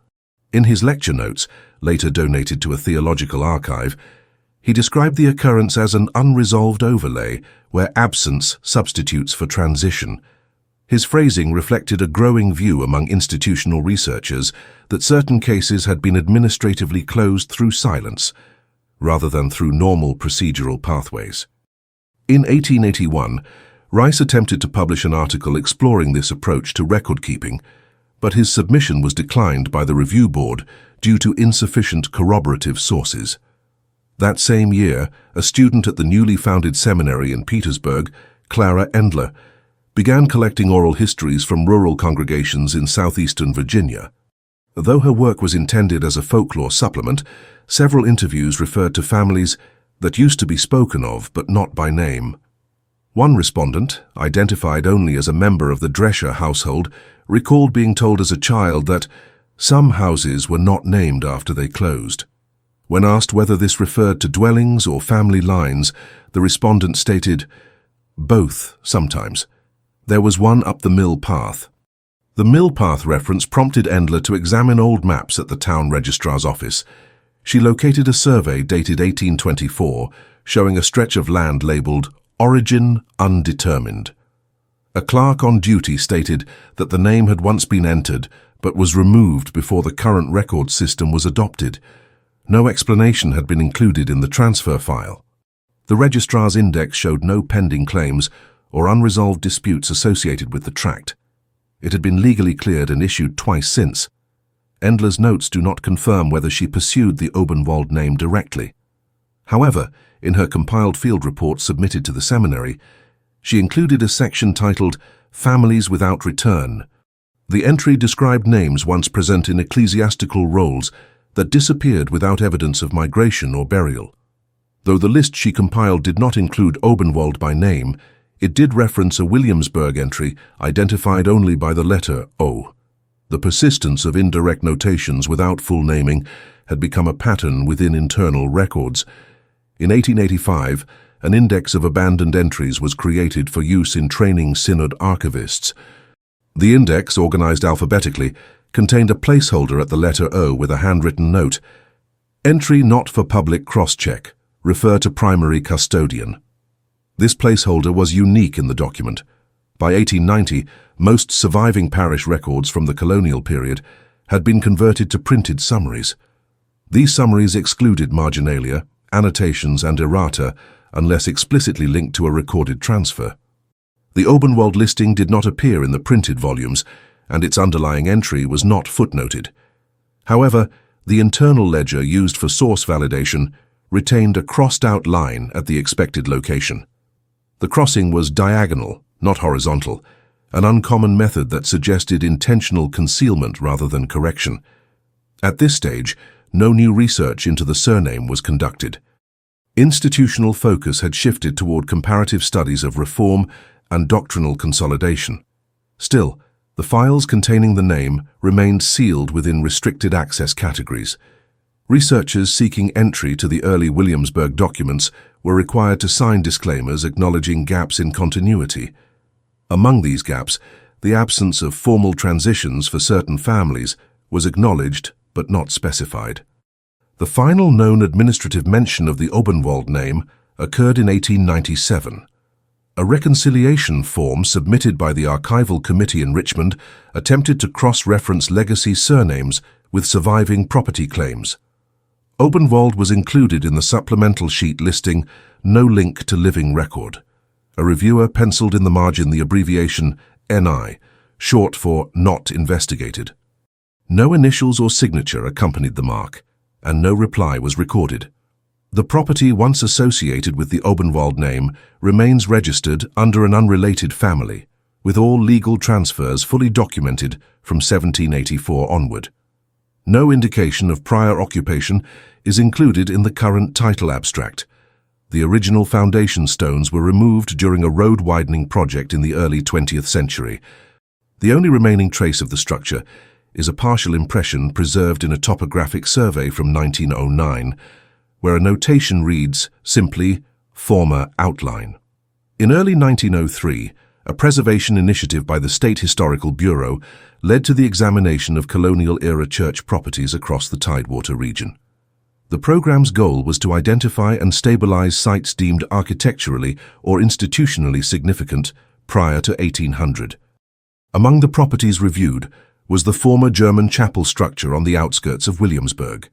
In his lecture notes, later donated to a theological archive, he described the occurrence as an unresolved overlay where absence substitutes for transition. His phrasing reflected a growing view among institutional researchers that certain cases had been administratively closed through silence, rather than through normal procedural pathways. In 1881, Rice attempted to publish an article exploring this approach to record-keeping, but his submission was declined by the review board due to insufficient corroborative sources. That same year, a student at the newly founded seminary in Petersburg, Clara Endler, began collecting oral histories from rural congregations in southeastern Virginia. Though her work was intended as a folklore supplement, several interviews referred to families that used to be spoken of but not by name. One respondent, identified only as a member of the Drescher household, recalled being told as a child that some houses were not named after they closed. When asked whether this referred to dwellings or family lines, the respondent stated, "Both, sometimes. There was one up the mill path." The mill path reference prompted Endler to examine old maps at the town registrar's office. She located a survey dated 1824 showing a stretch of land labeled Origin Undetermined. A clerk on duty stated that the name had once been entered but was removed before the current record system was adopted. No explanation had been included in the transfer file. The registrar's index showed no pending claims or unresolved disputes associated with the tract. It had been legally cleared and issued twice since. Endler's notes do not confirm whether she pursued the Obenwald name directly. However, in her compiled field report submitted to the seminary, she included a section titled Families Without Return. The entry described names once present in ecclesiastical rolls that disappeared without evidence of migration or burial. Though the list she compiled did not include Obenwald by name, it did reference a Williamsburg entry identified only by the letter O. The persistence of indirect notations without full naming had become a pattern within internal records. In 1885, an index of abandoned entries was created for use in training synod archivists. The index, organized alphabetically, contained a placeholder at the letter O with a handwritten note. Entry not for public cross-check. Refer to primary custodian. This placeholder was unique in the document. By 1890, most surviving parish records from the colonial period had been converted to printed summaries. These summaries excluded marginalia, annotations and errata unless explicitly linked to a recorded transfer. The Obenwald listing did not appear in the printed volumes, and its underlying entry was not footnoted. However, the internal ledger used for source validation retained a crossed-out line at the expected location. The crossing was diagonal, not horizontal, an uncommon method that suggested intentional concealment rather than correction. At this stage, no new research into the surname was conducted. Institutional focus had shifted toward comparative studies of reform and doctrinal consolidation. Still, the files containing the name remained sealed within restricted access categories. Researchers seeking entry to the early Williamsburg documents were required to sign disclaimers acknowledging gaps in continuity. Among these gaps, the absence of formal transitions for certain families was acknowledged but not specified. The final known administrative mention of the Obenwald name occurred in 1897. A reconciliation form submitted by the Archival Committee in Richmond attempted to cross-reference legacy surnames with surviving property claims. Obenwald was included in the supplemental sheet listing no link to living record. A reviewer penciled in the margin the abbreviation NI, short for not investigated. No initials or signature accompanied the mark, and no reply was recorded. The property once associated with the Obenwald name remains registered under an unrelated family, with all legal transfers fully documented from 1784 onward. No indication of prior occupation is included in the current title abstract. The original foundation stones were removed during a road-widening project in the early 20th century. The only remaining trace of the structure is a partial impression preserved in a topographic survey from 1909, where a notation reads simply, former outline. In early 1903, A preservation initiative by the State Historical Bureau led to the examination of colonial-era church properties across the Tidewater region. The program's goal was to identify and stabilize sites deemed architecturally or institutionally significant prior to 1800. Among the properties reviewed was the former German chapel structure on the outskirts of Williamsburg.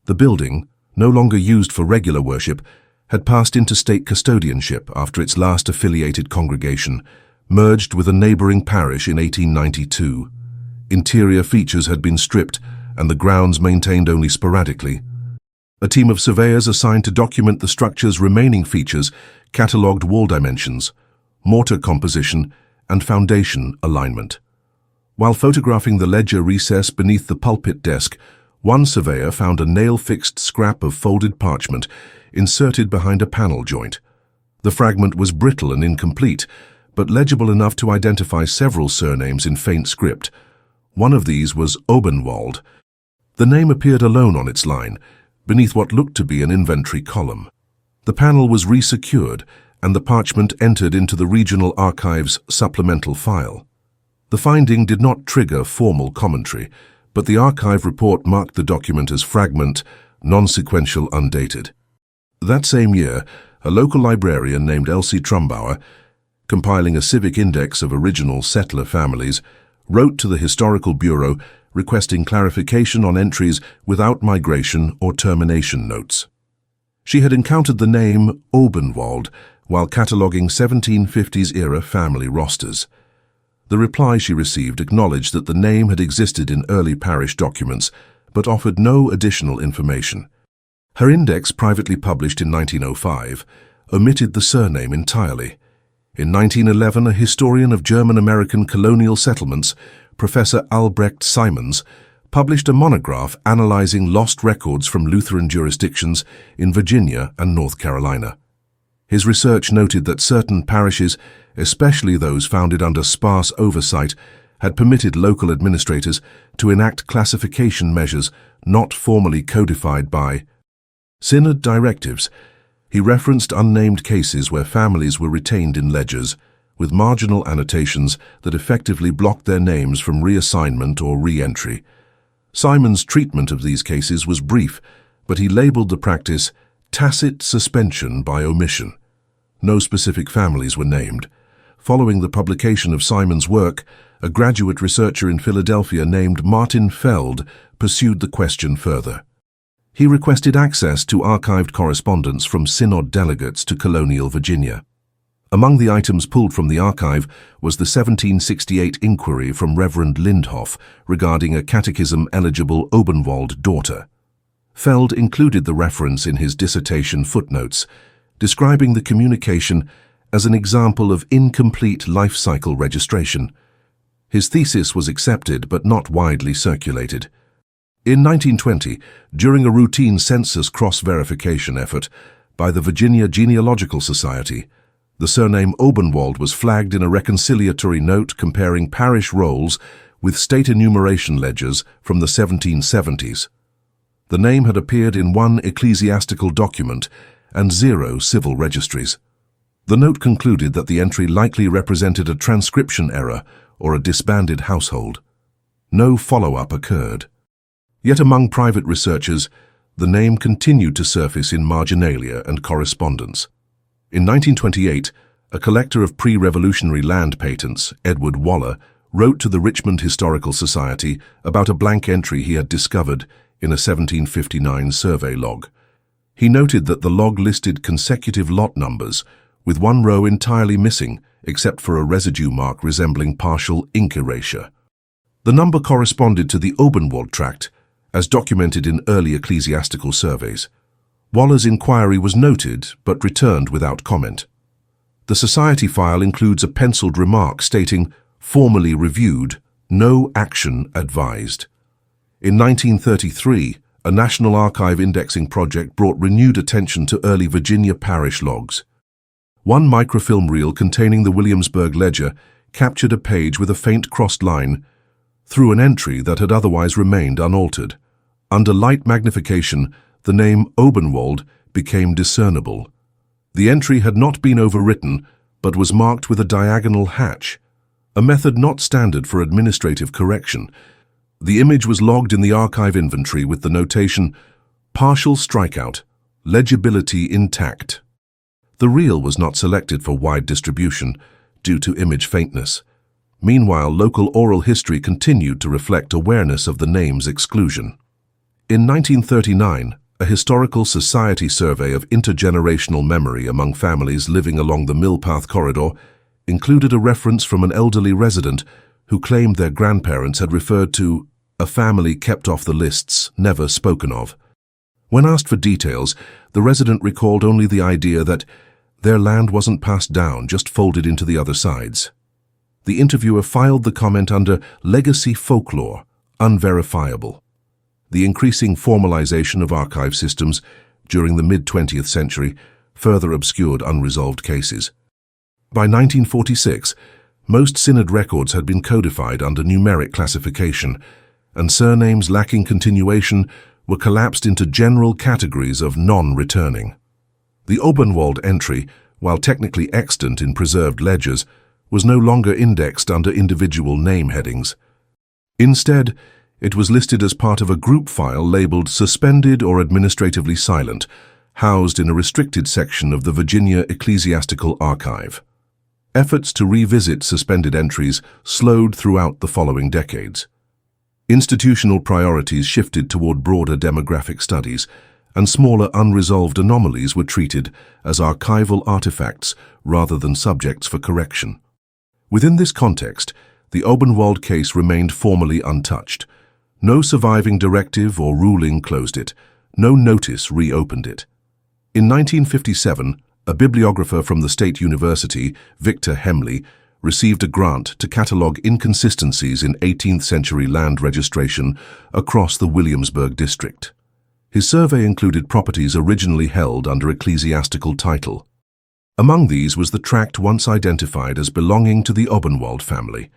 The building, no longer used for regular worship, had passed into state custodianship after its last affiliated congregation merged with a neighboring parish in 1892. Interior features had been stripped and the grounds maintained only sporadically. A team of surveyors assigned to document the structure's remaining features catalogued wall dimensions, mortar composition, and foundation alignment. While photographing the ledger recess beneath the pulpit desk, one surveyor found a nail-fixed scrap of folded parchment inserted behind a panel joint. The fragment was brittle and incomplete, but legible enough to identify several surnames in faint script. One of these was Obenwald. The name appeared alone on its line, beneath what looked to be an inventory column. The panel was resecured, and the parchment entered into the Regional Archive's supplemental file. The finding did not trigger formal commentary, but the archive report marked the document as fragment, non-sequential, undated. That same year, a local librarian named Elsie Trumbauer, compiling a civic index of original settler families, wrote to the Historical Bureau requesting clarification on entries without migration or termination notes. She had encountered the name Obenwald while cataloguing 1750s-era family rosters. The reply she received acknowledged that the name had existed in early parish documents, but offered no additional information. Her index, privately published in 1905, omitted the surname entirely. In 1911, a historian of German-American colonial settlements, Professor Albrecht Simons, published a monograph analyzing lost records from Lutheran jurisdictions in Virginia and North Carolina. His research noted that certain parishes, especially those founded under sparse oversight, had permitted local administrators to enact classification measures not formally codified by synod directives. He referenced unnamed cases where families were retained in ledgers, with marginal annotations that effectively blocked their names from reassignment or re-entry. Simon's treatment of these cases was brief, but he labeled the practice tacit suspension by omission. No specific families were named. Following the publication of Simon's work, a graduate researcher in Philadelphia named Martin Feld pursued the question further. He requested access to archived correspondence from synod delegates to colonial Virginia. Among the items pulled from the archive was the 1768 inquiry from Reverend Lindhoff regarding a catechism-eligible Obenwald daughter. Feld included the reference in his dissertation footnotes, describing the communication as an example of incomplete life cycle registration. His thesis was accepted but not widely circulated. In 1920, during a routine census cross-verification effort by the Virginia Genealogical Society, the surname Obenwald was flagged in a reconciliatory note comparing parish rolls with state enumeration ledgers from the 1770s. The name had appeared in one ecclesiastical document and 0 civil registries. The note concluded that the entry likely represented a transcription error or a disbanded household. No follow-up occurred. Yet among private researchers, the name continued to surface in marginalia and correspondence. In 1928, a collector of pre-revolutionary land patents, Edward Waller, wrote to the Richmond Historical Society about a blank entry he had discovered in a 1759 survey log. He noted that the log listed consecutive lot numbers, with one row entirely missing except for a residue mark resembling partial ink erasure. The number corresponded to the Obenwald tract, as documented in early ecclesiastical surveys. Waller's inquiry was noted but returned without comment. The society file includes a penciled remark stating, "Formally reviewed, no action advised." In 1933, a National Archive indexing project brought renewed attention to early Virginia parish logs. One microfilm reel containing the Williamsburg ledger captured a page with a faint crossed line through an entry that had otherwise remained unaltered. Under light magnification, the name Obenwald became discernible. The entry had not been overwritten, but was marked with a diagonal hatch, a method not standard for administrative correction. The image was logged in the archive inventory with the notation, "Partial strikeout, legibility intact." The reel was not selected for wide distribution due to image faintness. Meanwhile, local oral history continued to reflect awareness of the name's exclusion. In 1939, a historical society survey of intergenerational memory among families living along the Millpath corridor included a reference from an elderly resident who claimed their grandparents had referred to a family kept off the lists, never spoken of. When asked for details, the resident recalled only the idea that their land wasn't passed down, just folded into the other sides. The interviewer filed the comment under legacy folklore, unverifiable. The increasing formalization of archive systems during the mid-20th century further obscured unresolved cases. By 1946, most synod records had been codified under numeric classification, and surnames lacking continuation were collapsed into general categories of non-returning. The Obenwald entry, while technically extant in preserved ledgers, was no longer indexed under individual name headings. Instead, it was listed as part of a group file labeled Suspended or Administratively Silent, housed in a restricted section of the Virginia Ecclesiastical Archive. Efforts to revisit suspended entries slowed throughout the following decades. Institutional priorities shifted toward broader demographic studies, and smaller unresolved anomalies were treated as archival artifacts rather than subjects for correction. Within this context, the Obenwald case remained formally untouched. No surviving directive or ruling closed it. No notice reopened it. In 1957, a bibliographer from the State University, Victor Hemley, received a grant to catalogue inconsistencies in 18th-century land registration across the Williamsburg district. His survey included properties originally held under ecclesiastical title. Among these was the tract once identified as belonging to the Obenwald family.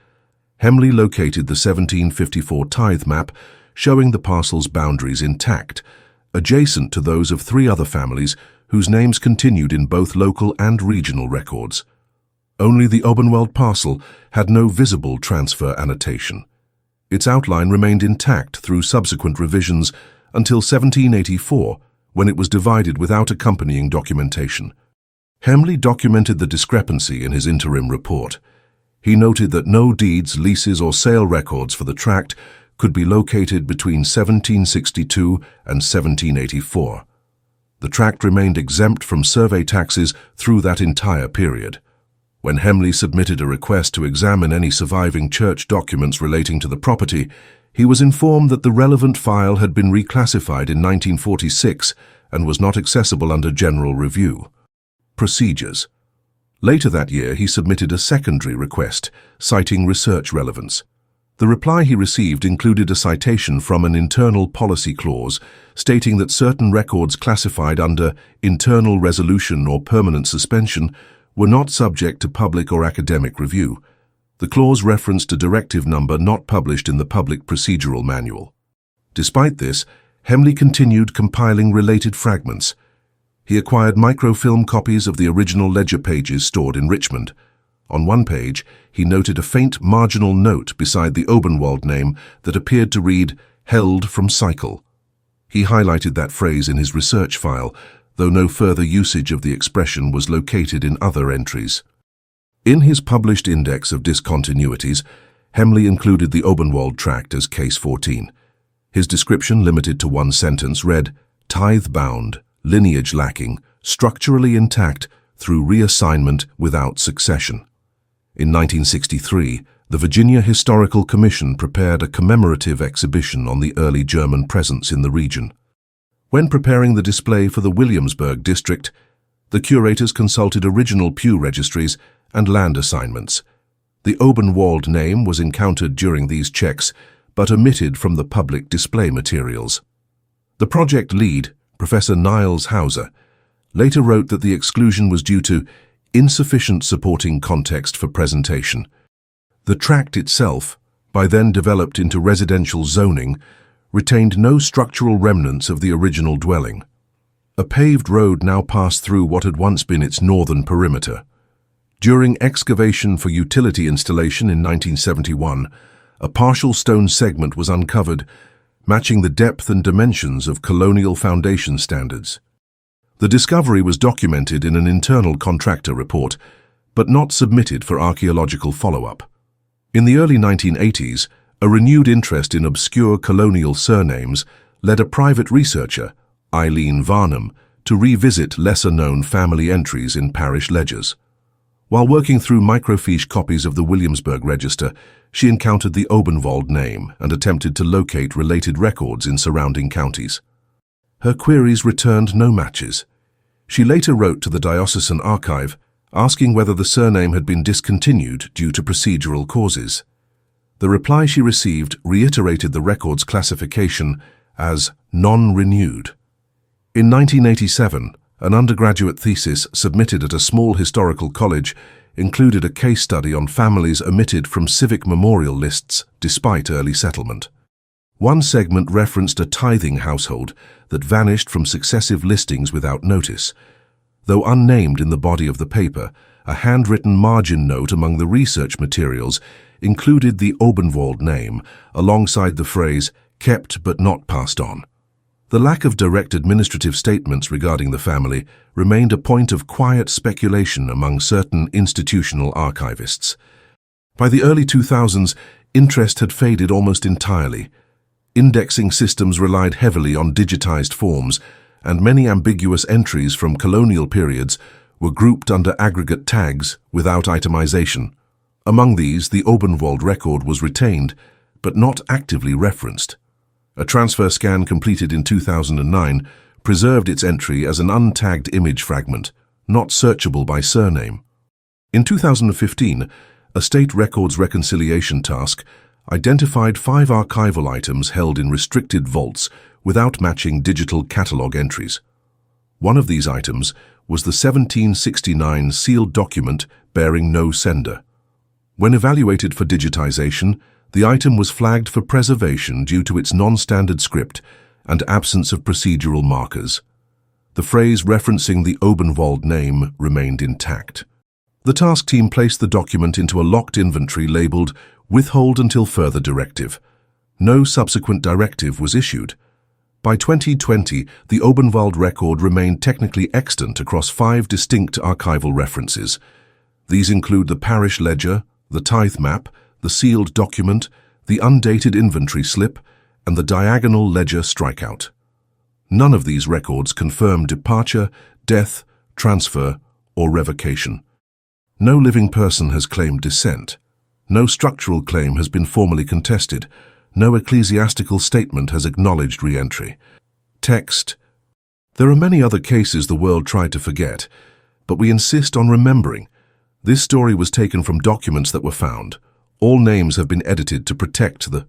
Hemley located the 1754 tithe map showing the parcel's boundaries intact, adjacent to those of 3 other families whose names continued in both local and regional records. Only the Obenwald parcel had no visible transfer annotation. Its outline remained intact through subsequent revisions until 1784, when it was divided without accompanying documentation. Hemley documented the discrepancy in his interim report. He noted that no deeds, leases, or sale records for the tract could be located between 1762 and 1784. The tract remained exempt from survey taxes through that entire period. When Hemley submitted a request to examine any surviving church documents relating to the property, he was informed that the relevant file had been reclassified in 1946 and was not accessible under general review. Procedures. Later that year, he submitted a secondary request, citing research relevance. The reply he received included a citation from an internal policy clause stating that certain records classified under internal resolution or permanent suspension were not subject to public or academic review. The clause referenced a directive number not published in the Public Procedural Manual. Despite this, Hemley continued compiling related fragments. He acquired microfilm copies of the original ledger pages stored in Richmond. On one page, he noted a faint marginal note beside the Obenwald name that appeared to read, "Held from cycle." He highlighted that phrase in his research file, though no further usage of the expression was located in other entries. In his published index of discontinuities, Hemley included the Obenwald tract as Case 14. His description, limited to one sentence, read, "Tithe-bound, lineage lacking, structurally intact through reassignment without succession." In 1963, the Virginia Historical Commission prepared a commemorative exhibition on the early German presence in the region. When preparing the display for the Williamsburg district, the curators consulted original pew registries and land assignments. The Obenwald name was encountered during these checks, but omitted from the public display materials. The project lead, Professor Niles Hauser, later wrote that the exclusion was due to insufficient supporting context for presentation. The tract itself, by then developed into residential zoning, retained no structural remnants of the original dwelling. A paved road now passed through what had once been its northern perimeter. During excavation for utility installation in 1971, a partial stone segment was uncovered, matching the depth and dimensions of colonial foundation standards. The discovery was documented in an internal contractor report, but not submitted for archaeological follow-up. In the early 1980s, a renewed interest in obscure colonial surnames led a private researcher, Eileen Varnum, to revisit lesser-known family entries in parish ledgers. While working through microfiche copies of the Williamsburg Register, she encountered the Obenwald name and attempted to locate related records in surrounding counties. Her queries returned no matches. She later wrote to the diocesan archive, asking whether the surname had been discontinued due to procedural causes. The reply she received reiterated the record's classification as non-renewed. In 1987, an undergraduate thesis submitted at a small historical college included a case study on families omitted from civic memorial lists despite early settlement. One segment referenced a tithing household that vanished from successive listings without notice. Though unnamed in the body of the paper, a handwritten margin note among the research materials included the Obenwald name alongside the phrase, "kept but not passed on." The lack of direct administrative statements regarding the family remained a point of quiet speculation among certain institutional archivists. By the early 2000s, interest had faded almost entirely. Indexing systems relied heavily on digitized forms, and many ambiguous entries from colonial periods were grouped under aggregate tags without itemization. Among these, the Obenwald record was retained, but not actively referenced. A transfer scan completed in 2009 preserved its entry as an untagged image fragment, not searchable by surname. In 2015, a state records reconciliation task identified 5 archival items held in restricted vaults without matching digital catalogue entries. One of these items was the 1769 sealed document bearing no sender. When evaluated for digitization, the item was flagged for preservation due to its non-standard script and absence of procedural markers. The phrase referencing the Obenwald name remained intact. The task team placed the document into a locked inventory labeled "Withhold until further directive." No subsequent directive was issued. By 2020, the Obenwald record remained technically extant across 5 distinct archival references. These include the parish ledger, the tithe map, the sealed document, the undated inventory slip, and the diagonal ledger strikeout. None of these records confirm departure, death, transfer, or revocation. No living person has claimed descent. No structural claim has been formally contested. No ecclesiastical statement has acknowledged re-entry. Text. There are many other cases the world tried to forget, but we insist on remembering. This story was taken from documents that were found. All names have been edited to protect the